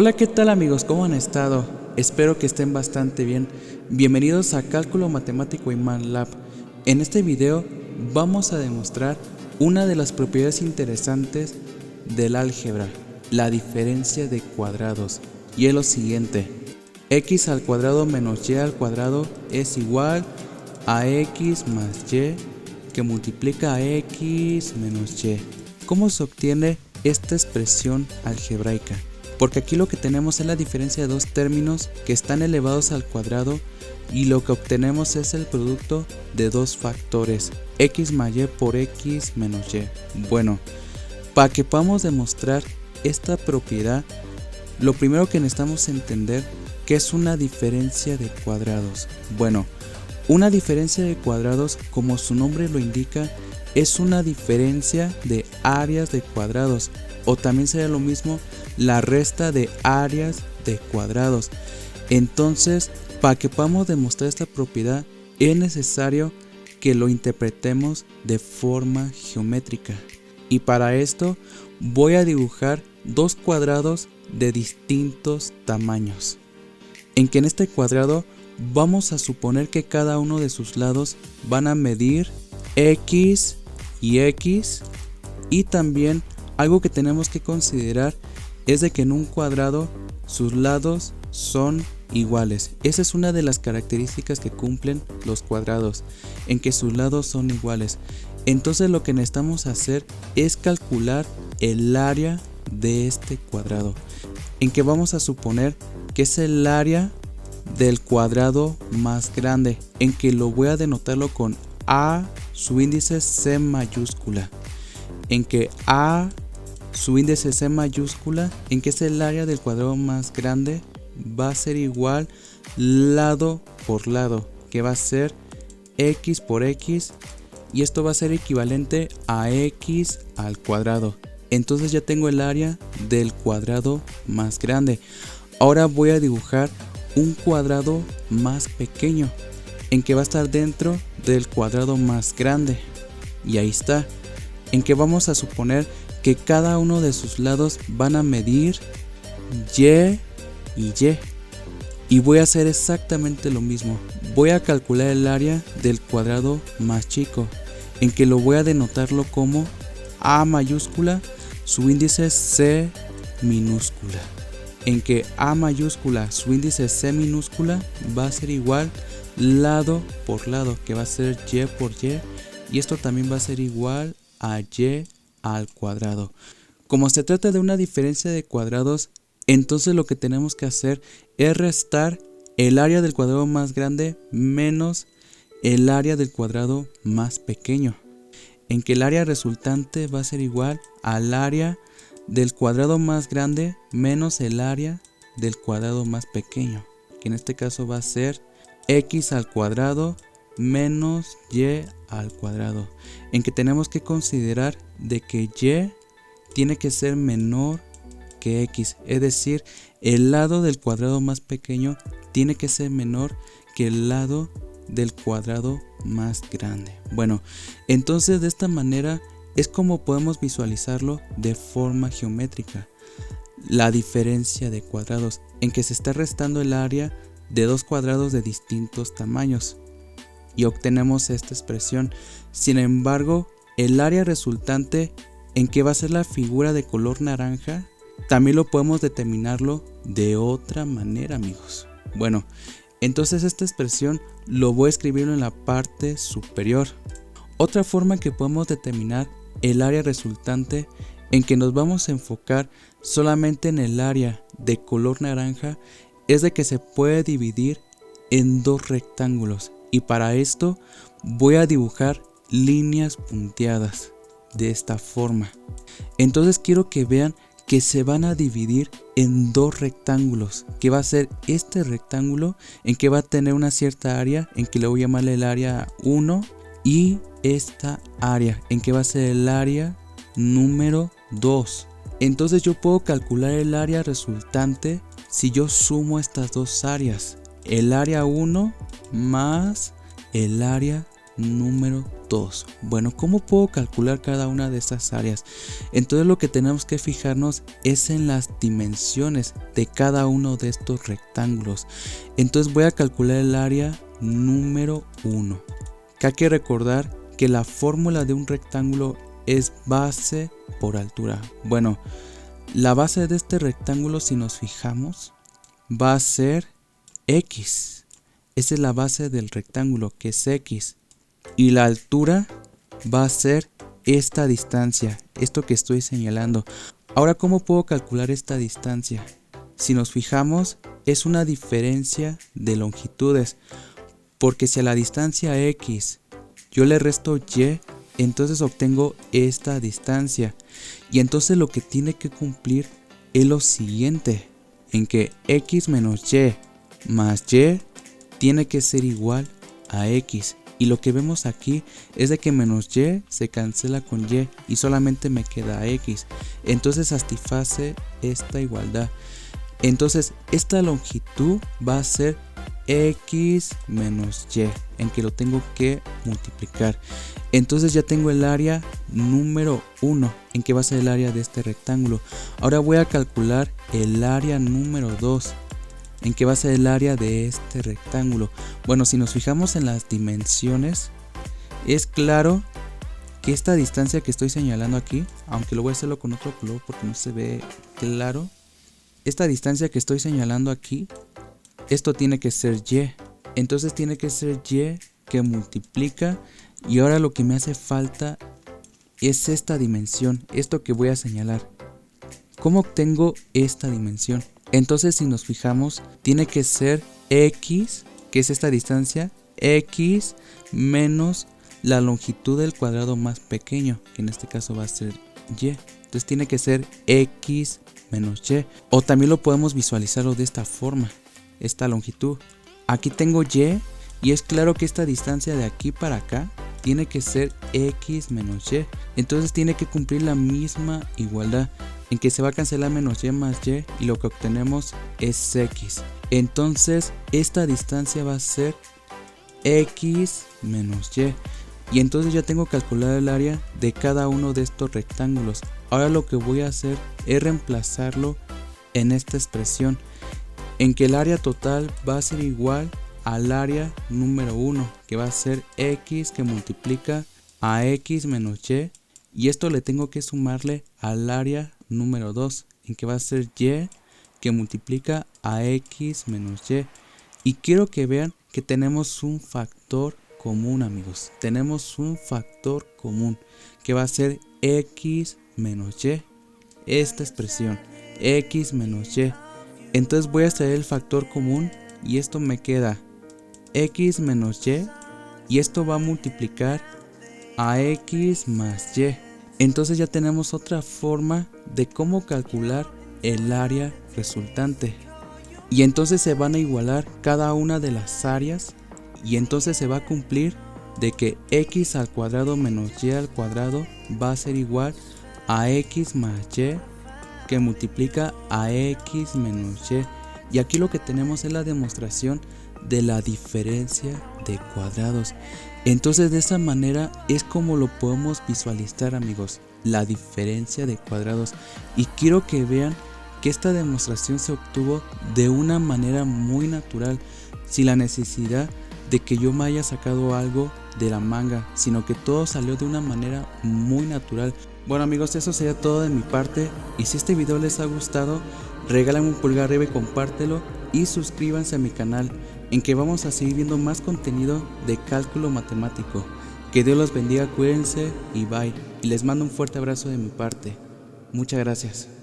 Hola, ¿qué tal amigos? ¿Cómo han estado? Espero que estén bastante bien. Bienvenidos a Cálculo Matemático y MATLAB. En este video vamos a demostrar una de las propiedades interesantes del álgebra, la diferencia de cuadrados. Y es lo siguiente: x al cuadrado menos y al cuadrado es igual a x más y que multiplica a x menos y. ¿Cómo se obtiene esta expresión algebraica? Porque aquí lo que tenemos es la diferencia de dos términos que están elevados al cuadrado y lo que obtenemos es el producto de dos factores, x más y por x menos y. Bueno, para que podamos demostrar esta propiedad, lo primero que necesitamos entender que es una diferencia de cuadrados. Bueno, una diferencia de cuadrados, como su nombre lo indica, es una diferencia de áreas de cuadrados, o también sería lo mismo la resta de áreas de cuadrados. Entonces, para que podamos demostrar esta propiedad, es necesario que lo interpretemos de forma geométrica. Y para esto voy a dibujar dos cuadrados de distintos tamaños. En que en este cuadrado vamos a suponer que cada uno de sus lados van a medir x y x, y también algo que tenemos que considerar es de que en un cuadrado sus lados son iguales. Esa es una de las características que cumplen los cuadrados, en que sus lados son iguales. Entonces lo que necesitamos hacer es calcular el área de este cuadrado, en que vamos a suponer que es el área del cuadrado más grande, en que lo voy a denotarlo con A su índice C mayúscula, en que A su índice C mayúscula, en que es el área del cuadrado más grande, va a ser igual lado por lado, que va a ser x por x, y esto va a ser equivalente a x al cuadrado. Entonces ya tengo el área del cuadrado más grande. Ahora voy a dibujar un cuadrado más pequeño, en que va a estar dentro del cuadrado más grande, y ahí está, en que vamos a suponer que cada uno de sus lados van a medir y y y. Y voy a hacer exactamente lo mismo. Voy a calcular el área del cuadrado más chico, en que lo voy a denotarlo como A mayúscula su índice C minúscula, en que A mayúscula su índice C minúscula va a ser igual lado por lado, que va a ser y por y esto también va a ser igual a y al cuadrado. Como se trata de una diferencia de cuadrados, entonces lo que tenemos que hacer es restar el área del cuadrado más grande menos el área del cuadrado más pequeño, en que el área resultante va a ser igual al área del cuadrado más grande menos el área del cuadrado más pequeño, que en este caso va a ser x al cuadrado menos y al cuadrado, en que tenemos que considerar de que y tiene que ser menor que x, es decir, el lado del cuadrado más pequeño tiene que ser menor que el lado del cuadrado más grande. Bueno, entonces de esta manera es como podemos visualizarlo de forma geométrica, la diferencia de cuadrados, en que se está restando el área de dos cuadrados de distintos tamaños y obtenemos esta expresión. Sin embargo, el área resultante, en que va a ser la figura de color naranja, también lo podemos determinarlo de otra manera, amigos. Bueno, entonces esta expresión lo voy a escribir en la parte superior. Otra forma que podemos determinar el área resultante, en que nos vamos a enfocar solamente en el área de color naranja, es de que se puede dividir en dos rectángulos, y para esto voy a dibujar líneas punteadas de esta forma. Entonces quiero que vean que se van a dividir en dos rectángulos, que va a ser este rectángulo, en que va a tener una cierta área, en que le voy a llamarle el área 1, y esta área, en que va a ser el área número 2. Entonces yo puedo calcular el área resultante si yo sumo estas dos áreas, el área 1 más el área número 2. Bueno, ¿cómo puedo calcular cada una de estas áreas? Entonces lo que tenemos que fijarnos es en las dimensiones de cada uno de estos rectángulos. Entonces voy a calcular el área número 1. Que hay que recordar que la fórmula de un rectángulo es base por altura. Bueno, la base de este rectángulo, si nos fijamos, va a ser X. Esa es la base del rectángulo, que es X. Y la altura va a ser esta distancia, esto que estoy señalando. Ahora, ¿cómo puedo calcular esta distancia? Si nos fijamos, es una diferencia de longitudes, porque si a la distancia X yo le resto Y, entonces obtengo esta distancia. Y entonces lo que tiene que cumplir es lo siguiente, en que X menos Y más Y tiene que ser igual a X. Y lo que vemos aquí es de que menos Y se cancela con Y y solamente me queda X. Entonces satisface esta igualdad. Entonces esta longitud va a ser X menos Y, en que lo tengo que multiplicar. Entonces ya tengo el área número 1, en que va a ser el área de este rectángulo. Ahora voy a calcular el área número 2, en que va a ser el área de este rectángulo. Bueno, si nos fijamos en las dimensiones, es claro que esta distancia que estoy señalando aquí, aunque lo voy a hacerlo con otro color porque no se ve claro, esta distancia que estoy señalando aquí, esto tiene que ser Y. Entonces tiene que ser Y que multiplica, y ahora lo que me hace falta es esta dimensión, esto que voy a señalar. ¿Cómo obtengo esta dimensión? Entonces si nos fijamos, tiene que ser X, que es esta distancia, X menos la longitud del cuadrado más pequeño, que en este caso va a ser Y. Entonces tiene que ser X menos Y. O también lo podemos visualizarlo de esta forma, esta longitud. Aquí tengo Y es claro que esta distancia de aquí para acá tiene que ser X menos Y. Entonces tiene que cumplir la misma igualdad, en que se va a cancelar menos Y más Y y lo que obtenemos es X. Entonces esta distancia va a ser X menos Y. Y entonces ya tengo calculado el área de cada uno de estos rectángulos. Ahora lo que voy a hacer es reemplazarlo en esta expresión, en que el área total va a ser igual al área número 1, que va a ser X que multiplica a X menos Y. Y esto le tengo que sumarle al área número 2, en que va a ser Y que multiplica a X menos Y. Y quiero que vean que tenemos un factor común, amigos. Tenemos un factor común que va a ser X menos Y. Esta expresión, X menos Y. Entonces voy a extraer el factor común y esto me queda X menos Y. Y esto va a multiplicar a X más Y. Entonces ya tenemos otra forma de cómo calcular el área resultante. Y entonces se van a igualar cada una de las áreas. Y entonces se va a cumplir de que X al cuadrado menos Y al cuadrado va a ser igual a X más Y que multiplica a X menos Y. Y aquí lo que tenemos es la demostración de la diferencia de cuadrados. Entonces de esa manera es como lo podemos visualizar, amigos, la diferencia de cuadrados. Y quiero que vean que esta demostración se obtuvo de una manera muy natural, sin la necesidad de que yo me haya sacado algo de la manga, sino que todo salió de una manera muy natural. Bueno, amigos, eso sería todo de mi parte, y si este video les ha gustado, regálame un pulgar arriba y compártelo, y suscríbanse a mi canal, en que vamos a seguir viendo más contenido de cálculo matemático. Que Dios los bendiga, cuídense y bye. Y les mando un fuerte abrazo de mi parte. Muchas gracias.